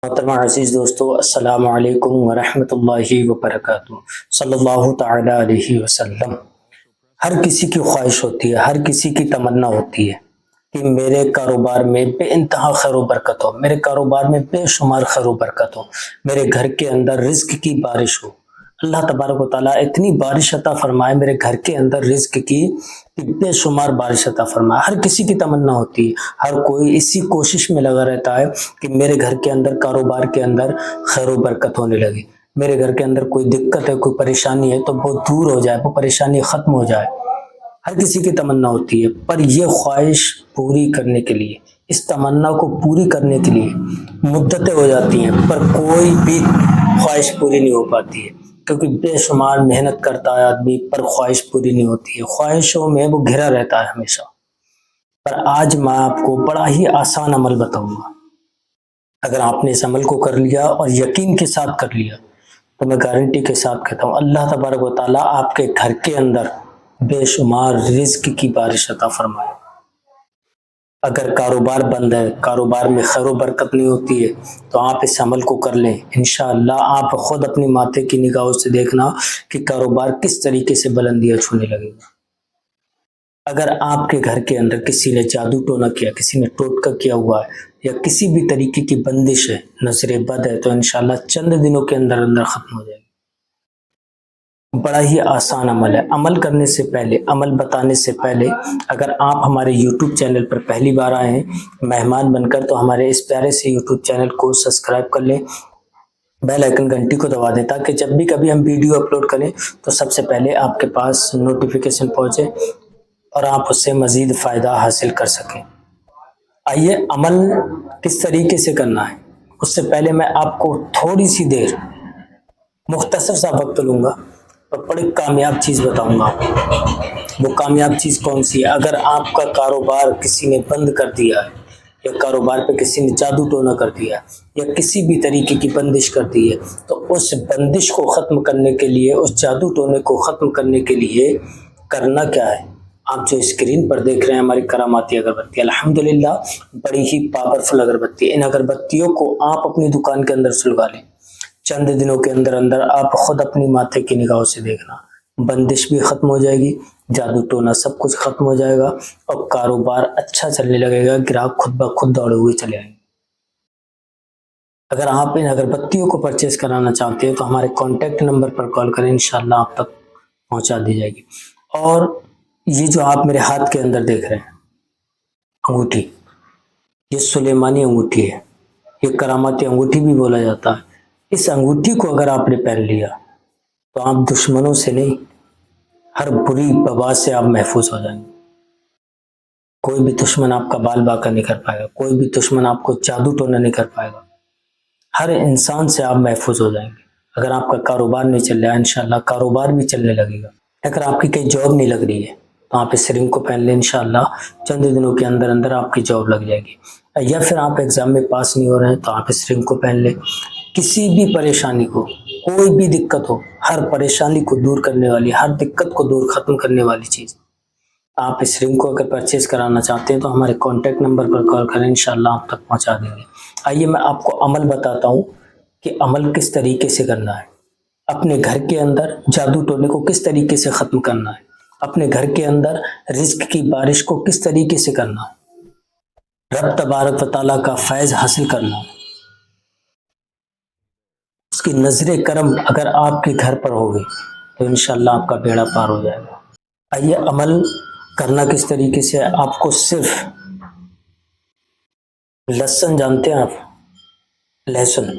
محترمہ عزیز دوستو، السلام علیکم ورحمۃ اللہ وبرکاتہ۔ صلی اللہ تعالی علیہ وسلم۔ ہر کسی کی خواہش ہوتی ہے، ہر کسی کی تمنا ہوتی ہے کہ میرے کاروبار میں بے انتہا خیر و برکت ہو، میرے کاروبار میں بے شمار خیر و برکت ہو، میرے گھر کے اندر رزق کی بارش ہو۔ اللہ تبارک و تعالیٰ اتنی بارش عطا فرمائے میرے گھر کے اندر رزق کی کہ بے شمار بارش عطا فرمائے۔ ہر کسی کی تمنا ہوتی ہے، ہر کوئی اسی کوشش میں لگا رہتا ہے کہ میرے گھر کے اندر، کاروبار کے اندر خیر و برکت ہونے لگے، میرے گھر کے اندر کوئی دقت ہے، کوئی پریشانی ہے تو وہ دور ہو جائے، وہ پریشانی ختم ہو جائے۔ ہر کسی کی تمنا ہوتی ہے، پر یہ خواہش پوری کرنے کے لیے، اس تمنا کو پوری کرنے کے لیے مدتیں ہو جاتی ہیں، پر کوئی بھی خواہش پوری نہیں ہو پاتی ہے، کیونکہ بے شمار محنت کرتا ہے آدمی، پر خواہش پوری نہیں ہوتی ہے، خواہشوں میں وہ گھرا رہتا ہے ہمیشہ۔ پر آج میں آپ کو بڑا ہی آسان عمل بتاؤں گا، اگر آپ نے اس عمل کو کر لیا اور یقین کے ساتھ کر لیا تو میں گارنٹی کے ساتھ کہتا ہوں اللہ تبارک و تعالیٰ آپ کے گھر کے اندر بے شمار رزق کی بارش عطا فرمائے۔ اگر کاروبار بند ہے، کاروبار میں خیر و برکت نہیں ہوتی ہے تو آپ اس عمل کو کر لیں، انشاءاللہ آپ خود اپنی ماتھے کی نگاہوں سے دیکھنا کہ کاروبار کس طریقے سے بلندیاں چھونے لگے گا۔ اگر آپ کے گھر کے اندر کسی نے جادو ٹونا کیا، کسی نے ٹوٹکا کیا ہوا ہے یا کسی بھی طریقے کی بندش ہے، نظر بد ہے، تو انشاءاللہ چند دنوں کے اندر اندر ختم ہو جائے گی۔ بڑا ہی آسان عمل ہے۔ عمل کرنے سے پہلے، عمل بتانے سے پہلے، اگر آپ ہمارے یوٹیوب چینل پر پہلی بار آئے ہیں مہمان بن کر، تو ہمارے اس پیارے سے یوٹیوب چینل کو سبسکرائب کر لیں، بیل آئیکن گھنٹی کو دبا دیں تاکہ جب بھی کبھی ہم ویڈیو اپلوڈ کریں تو سب سے پہلے آپ کے پاس نوٹیفیکیشن پہنچے اور آپ اس سے مزید فائدہ حاصل کر سکیں۔ آئیے عمل کس طریقے سے کرنا ہے، اس سے پہلے میں آپ کو تھوڑی سی دیر، مختصر سا وقت لوں گا اور بڑی کامیاب چیز بتاؤں گا آپ کو۔ وہ کامیاب چیز کون سی ہے؟ اگر آپ کا کاروبار کسی نے بند کر دیا ہے، یا کاروبار پہ کسی نے جادو ٹونا کر دیا ہے، یا کسی بھی طریقے کی بندش کر دی ہے، تو اس بندش کو ختم کرنے کے لیے، اس جادو ٹونے کو ختم کرنے کے لیے کرنا کیا ہے؟ آپ جو اسکرین پر دیکھ رہے ہیں ہماری کراماتی اگربتی، الحمدللہ بڑی ہی پاورفل اگربتی ہے۔ ان اگربتیوں کو آپ اپنی دکان کے اندر سلگا لیں، چند دنوں کے اندر اندر آپ خود اپنی ماتھے کی نگاہوں سے دیکھنا، بندش بھی ختم ہو جائے گی، جادو ٹونا سب کچھ ختم ہو جائے گا اور کاروبار اچھا چلنے لگے گا، گراہک خود بخود دوڑے ہوئے چلے آئیں گے۔ اگر آپ ان اگربتیوں کو پرچیز کرانا چاہتے ہیں تو ہمارے کانٹیکٹ نمبر پر کال کریں، انشاءاللہ آپ تک پہنچا دی جائے گی۔ اور یہ جو آپ میرے ہاتھ کے اندر دیکھ رہے ہیں انگوٹھی، یہ سلیمانی انگوٹھی ہے، یہ کراماتی انگوٹھی بھی بولا جاتا ہے۔ اس انگوٹھی کو اگر آپ نے پہن لیا تو آپ دشمنوں سے نہیں، ہر بری وبا سے آپ محفوظ ہو جائیں گے۔ کوئی بھی دشمن آپ کا بال باقا نہیں کر پائے گا، کوئی بھی دشمن آپ کو جادو ٹونا نہیں کر پائے گا، ہر انسان سے آپ محفوظ ہو جائیں گے۔ اگر آپ کا کاروبار نہیں چل رہا ہے، انشاءاللہ کاروبار بھی چلنے لگے گا۔ اگر آپ کی کہیں جاب نہیں لگ رہی ہے تو آپ اس رنگ کو پہن لیں، انشاءاللہ چند دنوں کے اندر اندر آپ کی جاب لگ جائے گی۔ یا پھر آپ ایگزام میں پاس نہیں ہو رہے ہیں تو آپ اس رنگ کو پہن لیں۔ کسی بھی پریشانی کو، کوئی بھی دقت ہو، ہر پریشانی کو دور کرنے والی، ہر دقت کو دور ختم کرنے والی چیز، آپ اس رنگ کو اگر پرچیز کرانا چاہتے ہیں تو ہمارے کانٹیکٹ نمبر پر کال کریں، انشاءاللہ آپ تک پہنچا دیں گے۔ آئیے میں آپ کو عمل بتاتا ہوں کہ عمل کس طریقے سے کرنا ہے، اپنے گھر کے اندر جادو ٹونے کو کس طریقے سے ختم کرنا ہے، اپنے گھر کے اندر رزق کی بارش کو کس طریقے سے کرنا ہے، رب تبارک و تعالیٰ کا فیض حاصل کرنا ہے، اس کی نظر کرم اگر آپ کے گھر پر ہوگی تو انشاءاللہ آپ کا بیڑا پار ہو جائے گا۔ آئیے عمل کرنا کس طریقے سے ہے۔ آپ کو صرف لہسن، جانتے ہیں آپ لہسن،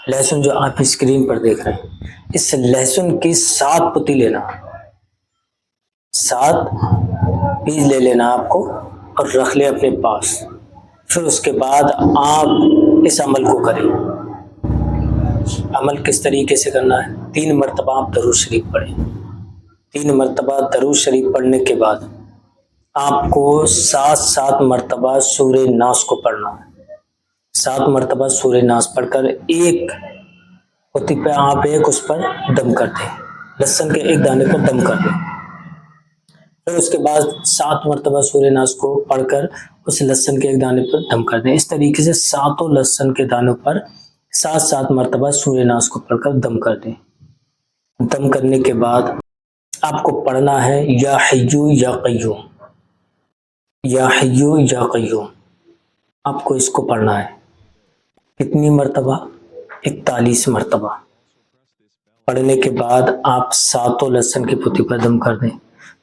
لہسن جو آپ اسکرین پر دیکھ رہے ہیں، اس لہسن کی 7 پتی لینا، 7 پیس لے لینا آپ کو اور رکھ لیں اپنے پاس۔ پھر اس کے بعد آپ اس عمل کو کریں۔ عمل کس طریقے سے کرنا ہے؟ 3 مرتبہ آپ درود شریف پڑھیں۔ 3 مرتبہ درود شریف پڑھنے کے بعد آپ کو 7 مرتبہ سورہ ناس کو پڑھنا ہے۔ 7 مرتبہ سورہ ناس پڑھ کر ایک پتی پہ آپ اس پر دم کر دیں، لہسن کے ایک دانے پر دم کر دیں۔ پھر اس کے بعد 7 مرتبہ سورہ ناس کو پڑھ کر اس لہسن کے ایک دانے پر دم کر دیں۔ اس طریقے سے 7 لہسن کے دانوں پر 7 مرتبہ سورہ ناس کو پڑھ کر دم کر دیں۔ دم کرنے کے بعد آپ کو پڑھنا ہے یا حیو یا قیوم، یا حیو یا قیوم، آپ کو اس کو پڑھنا ہے۔ کتنی مرتبہ؟ 41 مرتبہ۔ پڑھنے کے بعد آپ 7 لہسن کی پتی پر دم کر دیں۔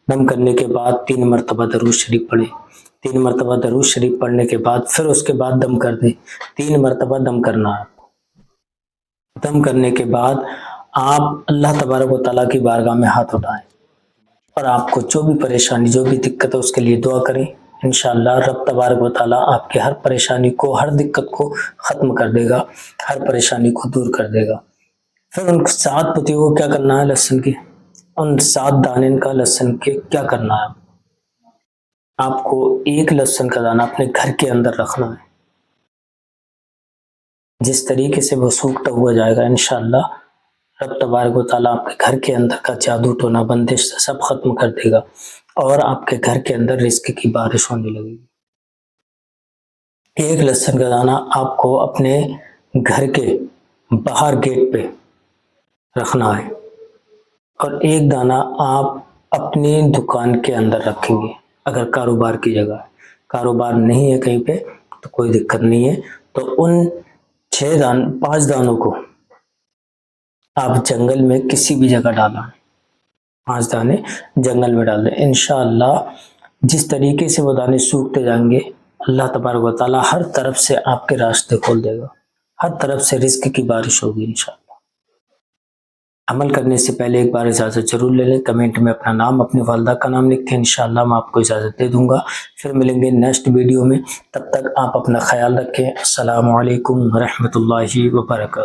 دم کرنے کے بعد 3 مرتبہ درود شریف پڑھیں۔ 3 مرتبہ درود شریف پڑھنے کے بعد پھر اس کے بعد دم کر دیں۔ 3 مرتبہ دم کرنا ہے۔ دم کرنے کے بعد آپ اللہ تبارک و تعالیٰ کی بارگاہ میں ہاتھ اٹھائیں اور آپ کو جو بھی پریشانی، جو بھی دقت ہے اس کے لیے دعا کریں۔ انشاءاللہ رب تبارک و تعالیٰ آپ کے ہر پریشانی کو، ہر دقت کو ختم کر دے گا، ہر پریشانی کو دور کر دے گا۔ پھر ان 7 پتیوں کو کیا کرنا ہے لہسن کے، ان 7 دانے کا لہسن کے کیا کرنا ہے، آپ کو ایک لہسن کا دانہ اپنے گھر کے اندر رکھنا ہے۔ جس طریقے سے وہ سوکھتا ہوا جائے گا انشاءاللہ رب تبارک و تعالیٰ آپ کے گھر کے اندر کا جادو ٹونا بندش سب ختم کر دے گا اور آپ کے گھر کے اندر رزق کی بارش ہونے لگے گی۔ ایک لہسن کا دانہ آپ کو اپنے گھر کے باہر گیٹ پہ رکھنا ہے اور ایک دانہ آپ اپنی دکان کے اندر رکھیں گے۔ اگر کاروبار کی جگہ ہے، کاروبار نہیں ہے کہیں پہ تو کوئی دقت نہیں ہے، تو ان 5 دانوں کو آپ جنگل میں کسی بھی جگہ ڈالیں، 5 دانے جنگل میں ڈال دیں۔ انشاءاللہ جس طریقے سے وہ دانے سوکھتے جائیں گے اللہ تبارک و تعالیٰ ہر طرف سے آپ کے راستے کھول دے گا، ہر طرف سے رزق کی بارش ہوگی انشاءاللہ۔ عمل کرنے سے پہلے ایک بار اجازت ضرور لے لیں، کمنٹ میں اپنا نام، اپنی والدہ کا نام لکھیں، انشاءاللہ میں آپ کو اجازت دے دوں گا۔ پھر ملیں گے نیکسٹ ویڈیو میں، تب تک آپ اپنا خیال رکھیں۔ السلام علیکم ورحمۃ اللہ وبرکاتہ۔